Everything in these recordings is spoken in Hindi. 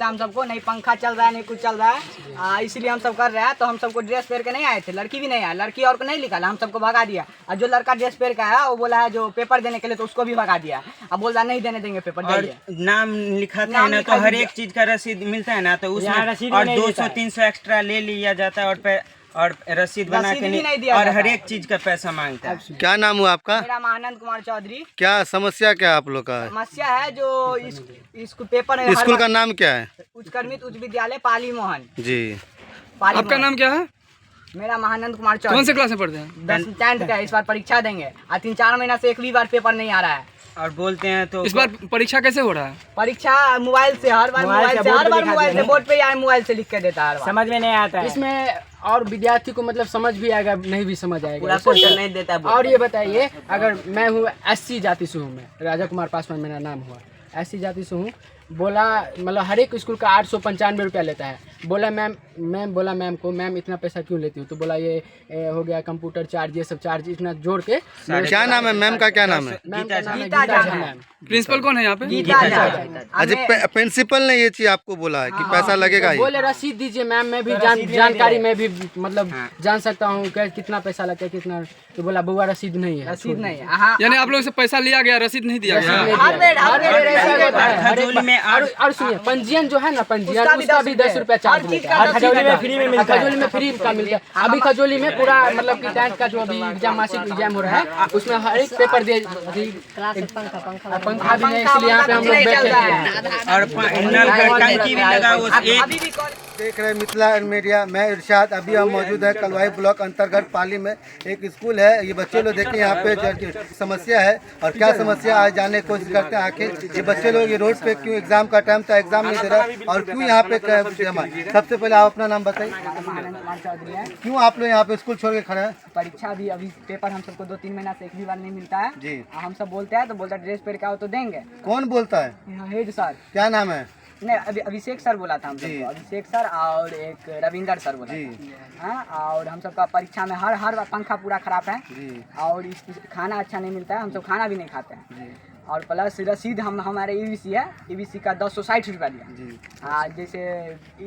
है हम सबको, नहीं पंखा चल रहा है नहीं कुछ चल रहा है, इसलिए हम सब कर रहे हैं। तो हम सबको ड्रेस पहन के नहीं आए थे, लड़की भी नहीं आया, लड़की और को नहीं निकाला, हम सबको भगा दिया। और जो लड़का ड्रेस पहन के आया वो बोला है जो पेपर देने के लिए, तो उसको भी भगा दिया। अब बोल रहा नहीं देने देंगे पेपर। और नाम लिखाते हैं ना तो हर एक चीज का रसीद मिलता है ना, तो उसमें और 200-300 एक्स्ट्रा ले लिया जाता है और रसीद बना के नहीं और हर एक चीज का पैसा मांगता है। क्या नाम हुआ आपका? मेरा महानंद कुमार चौधरी। क्या समस्या क्या आप लोग का है? समस्या है जो इसको पेपर, स्कूल का नाम क्या है? उच्चकर्मित उच्च विद्यालय पाली मोहन जी। आपका नाम क्या है? मेरा महानंद कुमार चौधरी। कौन से क्लास में पढ़ते हैं? 10th का। इस बार परीक्षा देंगे और 3-4 महीना से एक भी बार पेपर नहीं आ रहा है। और बोलते हैं तो इस बार परीक्षा कैसे हो रहा है? परीक्षा मोबाइल से, हर बार मोबाइल से बोर्ड पे या मोबाइल से लिख के देता है, हर बार समझ में नहीं आता है। इसमें और विद्यार्थी को मतलब समझ भी आएगा नहीं भी समझ आएगा, पूरा क्वेश्चन नहीं देता है। और ये बताइए, अगर मैं हूँ SC जाति से हूँ, मैं राजा कुमार पासवान मेरा नाम हुआ, SC जाति से हूँ, बोला मतलब हर एक स्कूल का 895 रुपया लेता है। बोला मैम को मैम इतना पैसा क्यों लेती हूँ? तो बोला ये हो गया कंप्यूटर चार्ज, ये सब चार्ज इतना जोड़ के। क्या नाम है मैम का? क्या नाम है? मैम का नाम है गीता गीता झा। मैम। प्रिंसिपल कौन है यहाँ पे? अच्छा, प्रिंसिपल ने ये चीज आपको बोला है कि पैसा लगेगा ही? बोले रसीद दीजिए मैम, मैं भी जानकारी में भी मतलब जान सकता हूँ कितना पैसा लगता है कितना। तो बोला बुआ रसीद नहीं है, रसीद नहीं है। हाँ, यानी आप लोग से पैसा लिया गया, रसीद नहीं दिया गया? खजूली में और सुनिए, पंजीयन जो है ना, पंजीयन उसका भी 10 रुपया चार्ज मिलता है। खजौली में फ्री में मिलता है, खजौली में फ्री का मिलता है। अभी खजौली में पूरा मतलब कि 10th का जो अभी एग्जाम, मासिक एग्जाम हो रहा है, उसमें हर एक पेपर दे पंखा भी नहीं, इसलिए यहाँ पे हम लोग बैठे हैं। और नल का टंकी भी लगा हुआ एक। देख रहे हैं मिथिला मीडिया, मैं इरशाद। अभी हम मौजूद है कलवाई ब्लॉक अंतर्गत पाली में। एक स्कूल है, ये बच्चे लोग देखें यहाँ पे जो समस्या है और क्या समस्या आज जानने की कोशिश करते हैं। आखिर ये बच्चे लोग ये रोड पे क्यों, एग्जाम का टाइम था एग्जाम नहीं दे रहा और क्यों यहाँ पे जमा? सबसे पहले आप अपना नाम बताइए। महानंद कुमार चौधरी है। क्यों आप लोग यहाँ पे स्कूल छोड़ के खड़े हैं? परीक्षा भी अभी पेपर हम सबको 2-3 महीना से एक भी बार नहीं मिलता है जी। हम सब बोलते हैं तो बोलता है ड्रेस पहन के आओ तो देंगे। कौन बोलता है? Head sir. क्या नाम है? नहीं, अभिषेक सर बोला था हम जी। सबको, अभिषेक सर और एक रविंदर सर बोला जी। था। हाँ, और हम सबका परीक्षा में हर बार पंखा पूरा खराब है जी। और खाना अच्छा नहीं मिलता है, हम सब खाना भी नहीं खाते हैं। और प्लस रसीद हमारे EBC है, EBC का 260 रुपया दिया जी। जैसे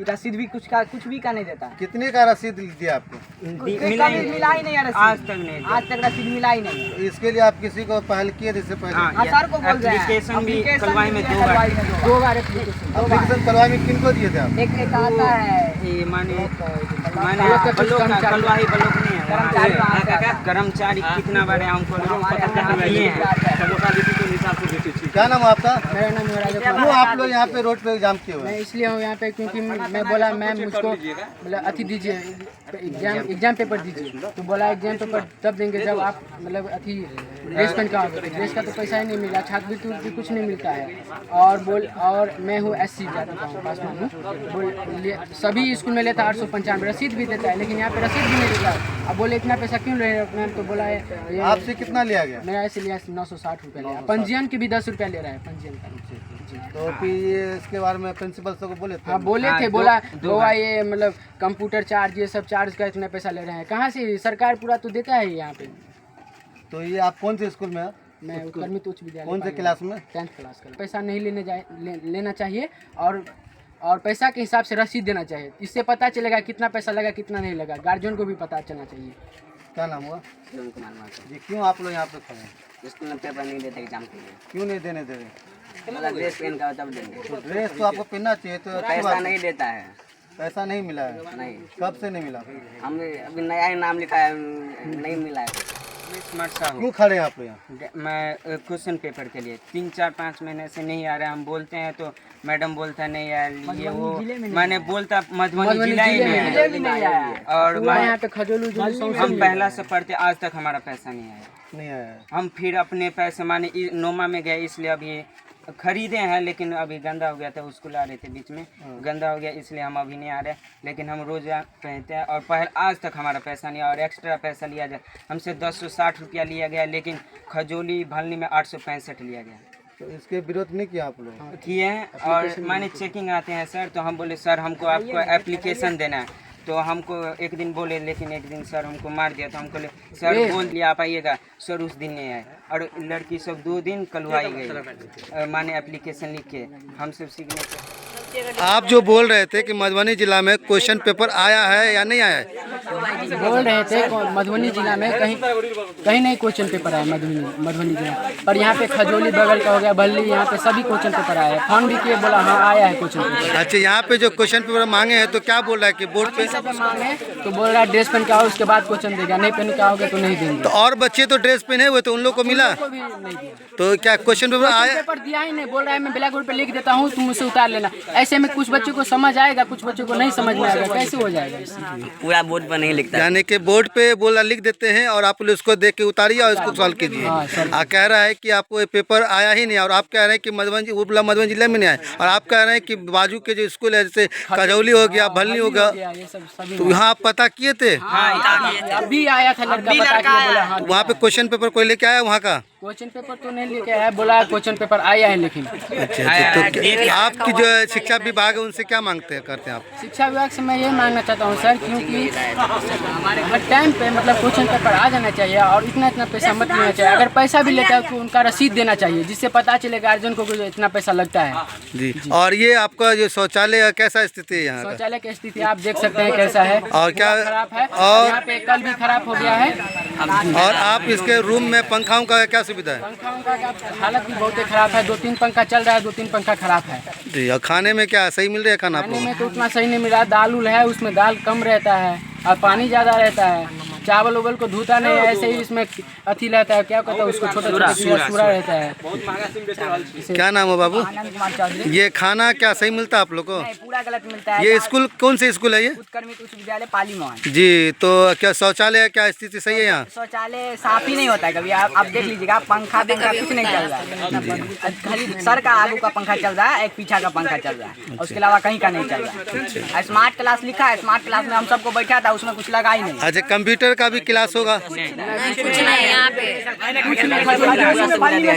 रसीद भी कुछ भी का नहीं देता है। कितने का रसीद दिया आपको? मिला ही नहीं है रसीद, आज तक नहीं। आज तक रसीद मिला ही नहीं है। इसके लिए आप किसी को पहल किए इससे पहले? हाँ, सर को बोल रहे हैं। एप्लीकेशन भी एप्लीकेशन कलवाई में भी 2 बार। 2 बार एप्लीकेशन। एप्लीकेशन कलवाई में किनको दिए थे आप? एक आता है ये माने ब्लॉक का कलवाही ब्लॉक नहीं है, कर्मचारी वहाँ से आता है। कर्मचारी कितना बार है हमको दिए हैं। क्या नाम है आपका? मेरा नाम है राजा कुमार। क्यों आप लोग यहाँ पे रोड पे एग्जाम किए हुए मैं हैं? इसलिए हूँ यहाँ पे क्योंकि मैं बोला मैम मुझको मतलब अथी दीजिए, एग्जाम पेपर दीजिए। तो बोला एग्जाम पेपर तब देंगे जब आप मतलब अथी ड्रेस पहन के आओगे। ड्रेस का तो पैसा ही नहीं मिला, छात्रवृत्ति भी कुछ नहीं मिलता है। और मैं हूँ SC जाति का हूँ, पासवान हूँ। सभी स्कूल में लेता 895, रसीद भी देता है, लेकिन यहाँ पे रसीद भी नहीं देता है। अब बोले इतना पैसा क्यों ले रहे हो मैम? तो बोला है आपसे कितना लिया गया? मेरा इसलिए 960 रुपया लिया। पंजीयन के भी 10 रुपया ले रहा है, पंजीयन का। तो फिर ये इसके बारे में प्रिंसिपल सर को बोले थे? हाँ बोले थे, बोला बोआ ये मतलब कंप्यूटर चार्ज ये सब चार्ज का इतना पैसा ले रहे हैं। कहाँ से सरकार पूरा तो देता है यहाँ पे। तो ये आप कौन से स्कूल में है? मैं उत्कर्मित उच्च विद्यालय। कौन से क्लास में? 10th क्लास का। पैसा नहीं लेना चाहिए और पैसा के हिसाब से रसीद देना चाहिए। इससे पता चलेगा कितना पैसा लगा कितना नहीं लगा, गार्जियन को भी पता चलना चाहिए। क्या नाम हुआ? जी। क्यों आप लोग यहाँ पे खड़े हैं? स्कूल में पेपर नहीं देते एग्जाम के लिए। क्यों नहीं देने दे रहे? ड्रेस पहन का तब देंगे। तो ड्रेस तो आपको पहनना चाहिए। तो अच्छी पैसा बात नहीं है। देता है। पैसा नहीं मिला है? नहीं, कब से नहीं मिला? हमने अभी नया ही नाम लिखा है, नहीं मिला है। स्मार्ट साहू। क्यों खड़े हैं आप लोग यहाँ? मैं क्वेश्चन पेपर के लिए 3-4-5 महीने से नहीं आ रहा है। हम बोलते हैं तो मैडम बोलता नहीं यार ये वो, मैंने बोलता मधुबनी जिला ही नहीं है। और यहाँ पे खजोलू हम पहला से पढ़ते आज तक हमारा पैसा नहीं आया। नहीं आया। हम फिर अपने पैसे माने नोमा में गए, इसलिए अभी खरीदे हैं, लेकिन अभी गंदा हो गया था। स्कूल आ रहे थे बीच में, गंदा हो गया इसलिए हम अभी नहीं आ रहे। लेकिन हम रोज पहनते हैं और पहले आज तक हमारा पैसा नहीं आया और एक्स्ट्रा पैसा लिया जाए। हमसे 260 रुपया लिया गया, लेकिन खजोली भलनी में 865 लिया गया। तो इसके विरोध नहीं किया आप लोग? किए हैं और माने चेकिंग आते हैं सर, तो हम बोले सर हमको आपको एप्लीकेशन देना है। तो हमको एक दिन बोले, लेकिन एक दिन सर हमको मार दिया। तो हम बोले सर बोल दिया आप आइएगा, सर उस दिन नहीं आए। और लड़की सब 2 दिन कलवाई गई माने एप्लीकेशन लिख के, हम सब सिग्नेचर आप जो बोल रहे थे कि मधुबनी जिला में क्वेश्चन पेपर आया है या नहीं आया है? बोल रहे थे मधुबनी जिला में कहीं नहीं क्वेश्चन पेपर आया मधुबनी जिला, पर यहाँ पे खजौली बगल का हो गया, बल्ली, यहाँ पे सभी क्वेश्चन पेपर आया है। फोन भी किए, बोला हाँ आया है क्वेश्चन पेपर। अच्छा, यहाँ पे जो क्वेश्चन पेपर मांगे हैं तो क्या बोल रहा है कि बोर्ड पे मांगे तो बोल रहा है ड्रेस पहन के आओ, उसके बाद क्वेश्चन देगा, नहीं पहन के आओगे तो नहीं देंगे। तो और बच्चे तो ड्रेस पहने हुए तो उन लोग को मिला, को भी नहीं दिया, तो क्या क्वेश्चन पेपर आया? पेपर दिया ही नहीं। बोल रहा है मैं ब्लैक बोर्ड पे लिख देता हूँ, तुम मुझसे उतार लेना। ऐसे में कुछ बच्चों को समझ आएगा, कुछ बच्चों को नहीं समझ में आएगा, कैसे हो जाएगा? पूरा बोर्ड पर नहीं लिखता। यानी कि बोर्ड पे बोला लिख देते हैं और आप उसको देख के उतारिए और उसको सॉल्व कीजिए। कह रहा है कि आपको ये पेपर आया ही नहीं, और आप कह रहे हैं कि मधुबनी जिले में नहीं आया, और आप कह रहे हैं कि बाजू के जो स्कूल है जैसे खजौली हो गया, भल्ली हो गया, तो यहाँ आप पता किए थे? अभी आया था लड़का, बता के बोला हाँ। वहाँ पे क्वेश्चन पेपर कोई लेके आया वहाँ का? क्वेश्चन पेपर तो नहीं लेके आया, बोला क्वेश्चन पेपर आया है लेकिन। अच्छा, तो आपकी जो शिक्षा विभाग है उनसे क्या मांगते करते हैं आप? शिक्षा विभाग से मैं ये मांगना चाहता हूँ सर, क्योंकि हर टाइम पे मतलब क्वेश्चन पेपर आ जाना चाहिए और इतना पैसा मत लेना चाहिए। अगर पैसा भी लेता है तो उनका रसीद देना चाहिए, जिससे पता चले गार्जियन को इतना पैसा लगता है। जी। और ये आपका जो शौचालय कैसा स्थिति है यहाँ? शौचालय की स्थिति आप देख सकते हैं कैसा है, और क्या खराब है, और यहाँ पे कल भी खराब हो गया है। और आप इसके रूम में पंखाओं का क्या सुविधा है? पंखाओं का हालत भी बहुत खराब है, 2-3 पंखा चल रहा है, 2-3 पंखा खराब है। जी। और खाने में क्या सही मिल रहा है खाना? खाने में तो उतना सही नहीं मिल रहा, दाल उल है उसमें दाल कम रहता है और पानी ज़्यादा रहता है, चावल उवल को धोता नहीं है, ऐसे ही इसमें अथी रहता है, क्या कहता है उसको, छोटा सूरा रहता है। क्या नाम है बाबू? आनंद कुमार चौधरी। ये खाना क्या सही मिलता है आप लोग को? पूरा गलत मिलता है। ये स्कूल कौन से स्कूल है ये? उत्कर्मिक उच्च विद्यालय पाली मोहन जी। तो क्या शौचालय क्या स्थिति सही है यहाँ? शौचालय साफ ही नहीं होता है कभी। आप देख लीजिएगा, पंखा कुछ नहीं चल रहा है, खाली सर का आगू का पंखा चल रहा है, एक पीछा का पंखा चल रहा है, उसके अलावा कहीं का नहीं चल रहा है। स्मार्ट क्लास लिखा है, स्मार्ट क्लास में हम सबको बैठा था, उसमें कुछ लगा ही नहीं। अच्छा, कंप्यूटर का भी क्लास होगा? कुछ नहीं यहाँ पे,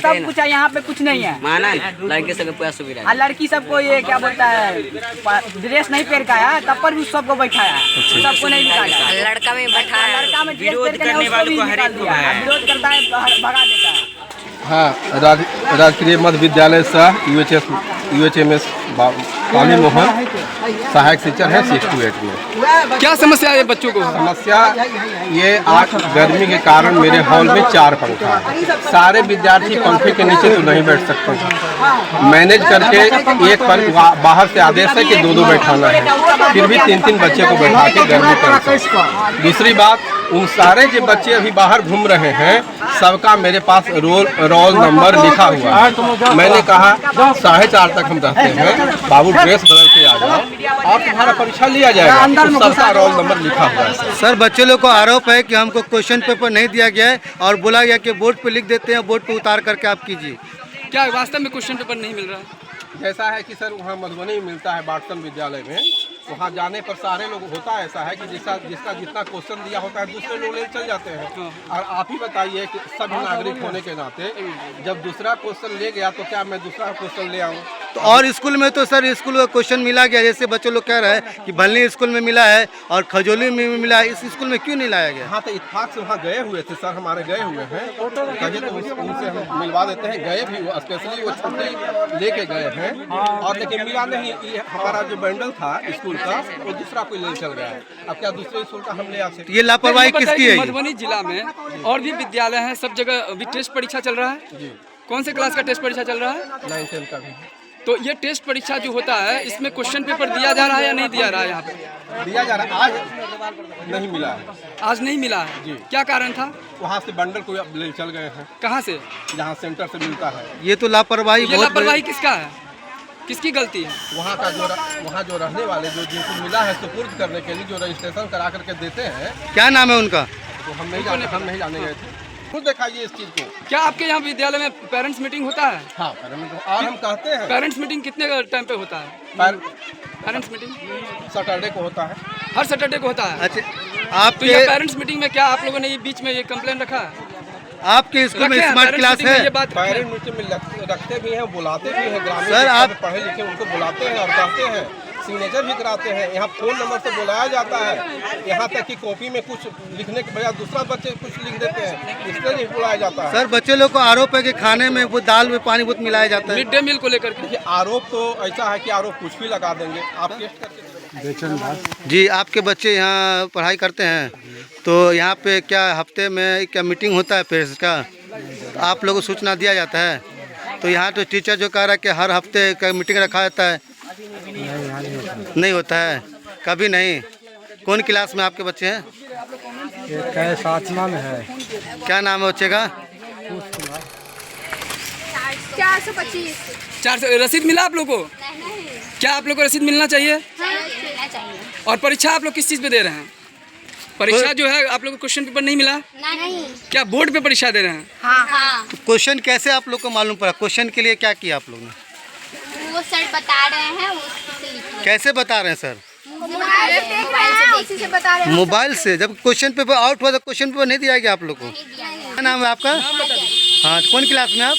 सब कुछ है, यहाँ पे कुछ नहीं है। माना लड़के सबको पूरा सुविधा है। लड़की सबको ये क्या बोलता है, ड्रेस नहीं पहन का है, तब पर भी सबको बैठाया है, सबको नहीं निकाला। लड़का में बैठा है, लड़का में विरोध करने वालों को हरेक को है। विरोध करता है, भगा देता है। हाँ, राजकीय मध्य विद्यालय सह UHMS पाली मोहन सहायक शिक्षक है 6 to 8 में। क्या समस्या है बच्चों को? समस्या ये आज गर्मी के कारण मेरे हॉल में 4 पंखा है, सारे विद्यार्थी पंखे के नीचे तो नहीं बैठ सकते, मैनेज करके एक पर बाहर से आदेश है कि 2-2 बैठाना है, फिर भी 3-3 बच्चे को बैठा के गर्मी कर। दूसरी बात, उन सारे जो बच्चे अभी बाहर घूम रहे हैं सबका मेरे पास रोल नंबर लिखा हुआ है। मैंने कहा 4:30 तक हम रहते हैं, बाबू ड्रेस बदल के आ जाओ और तुम्हारा परीक्षा लिया जाएगा, तो सबका रोल नंबर लिखा हुआ है। सर, बच्चे लोग को आरोप है कि हमको क्वेश्चन पेपर नहीं दिया गया है और बोला गया कि बोर्ड पे लिख देते हैं, बोर्ड पे उतार करके आप कीजिए। क्या वास्तव में क्वेश्चन पेपर नहीं मिल रहा? जैसा है कि सर वहाँ मधुबनी में मिलता है बाटसन विद्यालय में, वहाँ जाने पर सारे लोग होता है, ऐसा है कि जिसका जितना क्वेश्चन दिया होता है दूसरे लोग ले चल जाते हैं। और आप ही बताइए कि सभी नागरिक होने के नाते जब दूसरा क्वेश्चन ले गया तो क्या मैं दूसरा क्वेश्चन ले आऊँ? तो और स्कूल में तो सर स्कूल में क्वेश्चन मिला गया, जैसे बच्चे लोग कह रहे हैं कि भल्ली स्कूल में मिला है और खजौली में मिला है, इस स्कूल में क्यों नहीं लाया गया? हाँ, तो इत्तेफाक से वहाँ गए हुए थे सर, हमारे गए हुए हैं, कहिए तो उनसे हम मिलवा देते हैं। गए भी स्पेशली वो छुट्टी लेके गए हैं और लेकिन मिला नहीं। ये हमारा जो बंडल था स्कूल का वो दूसरा कोई ले चल गया है, अब क्या दूसरे स्कूल का हम ले आ सकते? ये लापरवाही किसकी है? मधुबनी जिला में और भी विद्यालय हैं, सब जगह अभी टेस्ट परीक्षा चल रहा है। कौन से क्लास का टेस्ट परीक्षा चल रहा है? 9-10 का भी। तो ये टेस्ट परीक्षा जो होता है इसमें क्वेश्चन पेपर दिया जा रहा है या नहीं दिया रहा है? यहाँ पे दिया जा रहा है, आज नहीं मिला है। आज नहीं मिला है जी। क्या कारण था? वहाँ से बंडल को ले चल गए हैं। कहाँ से? जहाँ सेंटर से मिलता है। ये तो लापरवाही, ये लापरवाही किसका है, किसकी गलती है? वहाँ का वहाँ जो रहने वाले जिनको मिला है सुपुर्द करने के लिए जो रजिस्ट्रेशन करा करके देते हैं। क्या नाम है उनका? तो हम नहीं जाने गए थे, खुद दिखाइए इस चीज़ को। क्या आपके यहाँ विद्यालय में पेरेंट्स मीटिंग होता है? हाँ, और हम कहते हैं पेरेंट्स मीटिंग कितने टाइम पे होता है? पेरेंट्स मीटिंग सैटरडे को होता है, हर सैटरडे को होता है। अच्छा, तो ये पेरेंट्स मीटिंग में क्या आप लोगों ने ये बीच में ये कंप्लेन रखा है? आपके स्कूल में स्मार्ट क्लास है? पेरेंट्स मीटिंग में रखते भी हैं, बुलाते भी हैं, ग्रामीण सर आप पढ़े लिखे उनको बुलाते हैं और कहते हैं सिग्नेचर भी कराते हैं, यहाँ फ़ोन नंबर से बुलाया जाता है, यहाँ तक कि कॉपी में कुछ लिखने के बजाय दूसरा बच्चे कुछ लिख देते हैं, इसलिए नहीं बुलाया जाता है। सर बच्चे लोग को आरोप है कि खाने में वो दाल में पानी बहुत मिलाया जाता है। मिड डे मील को लेकर के देखिए आरोप तो ऐसा है कि आरोप कुछ भी लगा देंगे, आप टेस्ट करके। जी आपके बच्चे यहाँ पढ़ाई करते हैं तो यहाँ पे क्या हफ्ते में क्या मीटिंग होता है पेरेंट्स का, आप लोगों को सूचना दिया जाता है? तो यहाँ तो टीचर जो कह रहा है कि हर हफ्ते का मीटिंग रखा जाता है, नहीं होता है कभी नहीं। कौन क्लास में आपके बच्चे हैं? एक है 7वां में है। क्या नाम है बच्चे का? 425। 400 रसीद मिला आप लोग को? क्या आप लोग को रसीद मिलना चाहिए? मिलना चाहिए। और परीक्षा आप लोग किस चीज़ पे दे रहे हैं? परीक्षा जो है आप लोग को क्वेश्चन पेपर नहीं मिला? नहीं। क्या बोर्ड पे परीक्षा दे रहे हैं? हाँ। क्वेश्चन कैसे आप लोग को मालूम पड़ा? क्वेश्चन के लिए क्या किया आप लोग ने? वो सर बता रहे हैं उससे लिखिए। कैसे बता रहे हैं सर? मोबाइल से देख रहे हैं उसी से बता रहे हैं। मोबाइल से? जब क्वेश्चन पेपर आउट हुआ तो क्वेश्चन पेपर नहीं दिया गया आप लोग को? दिया है। क्या नाम है आपका? हाँ कौन क्लास में आप?